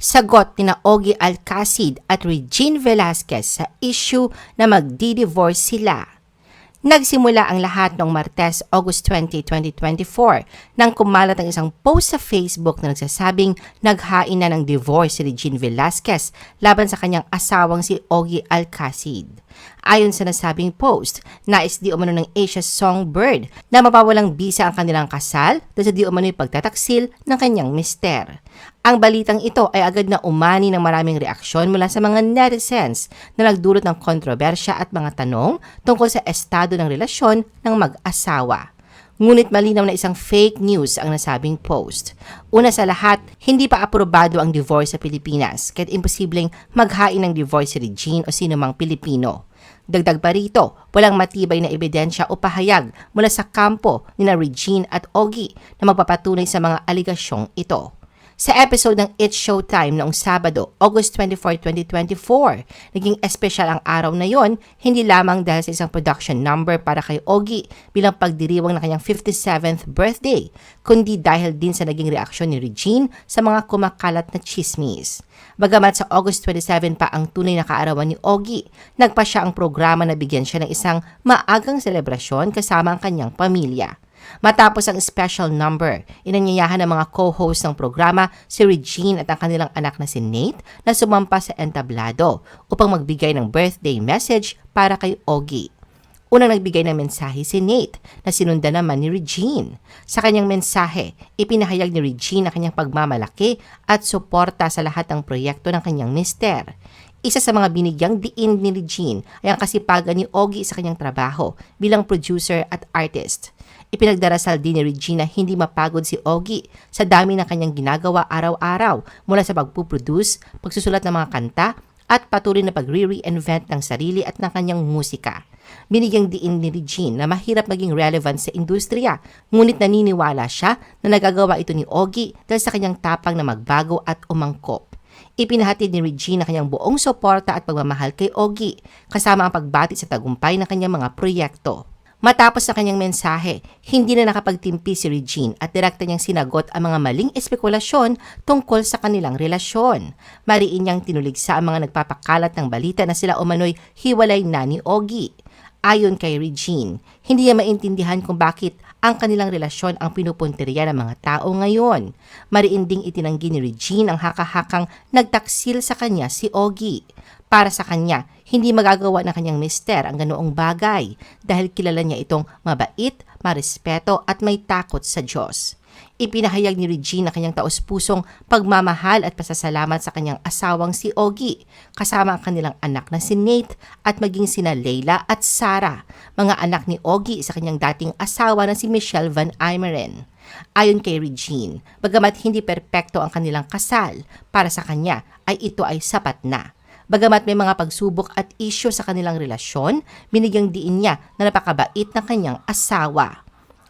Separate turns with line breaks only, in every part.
Sagot ni Ogie Alcacid at Regine Velasquez sa issue na magdi-divorce sila. Nagsimula ang lahat noong Martes, August 20, 2024 nang kumalat ang isang post sa Facebook na nagsasabing naghain na ng divorce si Regine Velasquez laban sa kanyang asawang si Ogie Alcacid. Ayon sa nasabing post, nais di umano ng Asia Songbird na mapawalang bisa ang kanilang kasal dahil sa di umano'y pagtataksil ng kanyang mister. Ang balitang ito ay agad na umani ng maraming reaksyon mula sa mga netizens na nagdulot ng kontrobersya at mga tanong tungkol sa estado ng relasyon ng mag-asawa. Ngunit malinaw na isang fake news ang nasabing post. Una sa lahat, hindi pa aprobado ang divorce sa Pilipinas kahit imposibleng maghain ng divorce si Regine o sino mang Pilipino. Dagdag pa rito, walang matibay na ebidensya o pahayag mula sa kampo ni Regine at Ogie na magpapatunay sa mga aligasyong ito. Sa episode ng It's Showtime noong Sabado, August 24, 2024, naging espesyal ang araw na yon hindi lamang dahil sa isang production number para kay Ogie bilang pagdiriwang ng kanyang 57th birthday, kundi dahil din sa naging reaksyon ni Regine sa mga kumakalat na chismis. Bagamat sa August 27 pa ang tunay na kaarawan ni Ogie, nagpa siya ang programa na bigyan siya ng isang maagang selebrasyon kasama ang kanyang pamilya. Matapos ang special number, inanyayahan ng mga co-host ng programa si Regine at ang kanilang anak na si Nate na sumampa sa entablado upang magbigay ng birthday message para kay Ogie. Unang nagbigay ng mensahe si Nate na sinundan naman ni Regine. Sa kanyang mensahe, ipinahayag ni Regine ang kanyang pagmamalaki at suporta sa lahat ng proyekto ng kanyang mister. Isa sa mga binigyang diin ni Regine ay ang kasipagan ni Ogie sa kanyang trabaho bilang producer at artist. Ipinagdarasal din ni Regine na hindi mapagod si Ogie sa dami ng kanyang ginagawa araw-araw mula sa pagpuproduce, pagsusulat ng mga kanta at patuloy na pagre-reinvent ng sarili at ng kanyang musika. Binigyang diin ni Regine na mahirap maging relevant sa industriya, ngunit naniniwala siya na nagagawa ito ni Ogie dahil sa kanyang tapang na magbago at umangkop. Ipinahatid ni Regine ang kanyang buong suporta at pagmamahal kay Ogie, kasama ang pagbati sa tagumpay ng kanyang mga proyekto. Matapos sa kanyang mensahe, hindi na nakapagtimpi si Regine at direkta niyang sinagot ang mga maling espekulasyon tungkol sa kanilang relasyon. Mariin niyang tinuligsa ang mga nagpapakalat ng balita na sila umano'y hiwalay na ni Ogie. Ayon kay Regine, hindi niya maintindihan kung bakit ang kanilang relasyon ang pinupunteriya ng mga tao ngayon. Mariin ding itinanggi ni Regine ang haka-hakang nagtaksil sa kanya si Ogie. Para sa kanya, hindi magagawa ng kanyang mister ang ganoong bagay dahil kilala niya itong mabait, marespeto at may takot sa Diyos. Ipinahayag ni Regine ang kanyang taos-pusong pagmamahal at pasasalamat sa kanyang asawang si Ogie, kasama ang kanilang anak na si Nate at maging sina Leila at Sarah, mga anak ni Ogie sa kanyang dating asawa na si Michelle Van Aimeren. Ayon kay Regine, bagamat hindi perpekto ang kanilang kasal, para sa kanya ay ito ay sapat na. Bagamat may mga pagsubok at isyu sa kanilang relasyon, binigyang diin niya na napakabait ng kanyang asawa.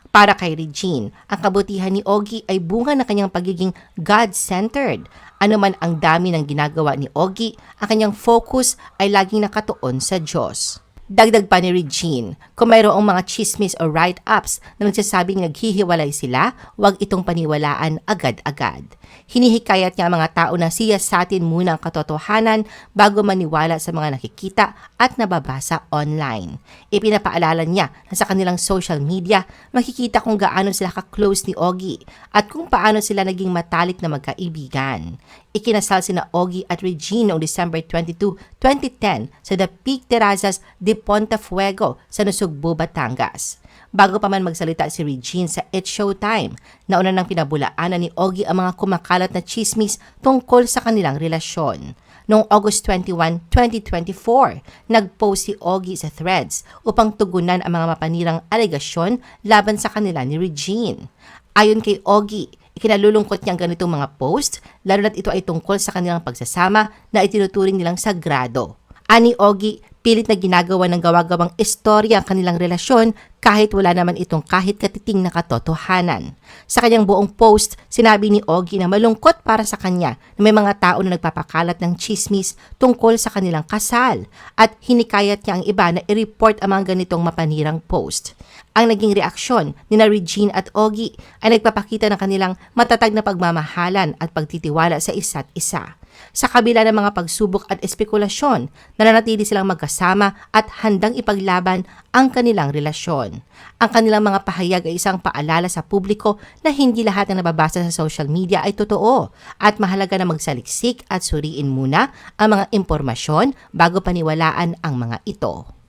Para kay Regine, ang kabutihan ni Ogie ay bunga ng kanyang pagiging God-centered. Ano man ang dami ng ginagawa ni Ogie, ang kanyang focus ay laging nakatuon sa Diyos. Dagdag pa ni Regine, kung mayroong mga chismis o write-ups na nagsasabing naghihiwalay sila, huwag itong paniwalaan agad-agad. Hinihikayat niya ang mga tao na siyasatin muna ang katotohanan bago maniwala sa mga nakikita at nababasa online. Ipinapaalala niya na sa kanilang social media, makikita kung gaano sila ka-close ni Ogie at kung paano sila naging matalik na magkaibigan. Ikinasal sina Ogie at Regine noong December 22, 2010 sa The Peak Terrazas de Pontafuego sa Nasugbu, Batangas. Bago pa man magsalita si Regine sa It's Showtime, nauna nang pinabulaanan ni Ogie ang mga kumakalat na chismis tungkol sa kanilang relasyon. Noong August 21, 2024, nag-post si Ogie sa Threads upang tugunan ang mga mapanirang alegasyon laban sa kanila ni Regine. Ayon kay Ogie, ikinalulungkot niya ang ganitong mga post, lalo na't ito ay tungkol sa kanilang pagsasama na itinuturing nilang sagrado. Ani Ogie, pilit na ginagawa ng gawa-gawang istorya ang kanilang relasyon kahit wala naman itong kahit katiting na katotohanan. Sa kanyang buong post, sinabi ni Ogie na malungkot para sa kanya na may mga tao na nagpapakalat ng chismis tungkol sa kanilang kasal at hinikayat niya ang iba na i-report ang mga ganitong mapanirang post. Ang naging reaksyon ni na Regine at Ogie ay nagpapakita ng kanilang matatag na pagmamahalan at pagtitiwala sa isa't isa. Sa kabila ng mga pagsubok at espekulasyon, nananatili silang magkasama at handang ipaglaban ang kanilang relasyon. Ang kanilang mga pahayag ay isang paalala sa publiko na hindi lahat ng nababasa sa social media ay totoo at mahalaga na magsaliksik at suriin muna ang mga impormasyon bago paniwalaan ang mga ito.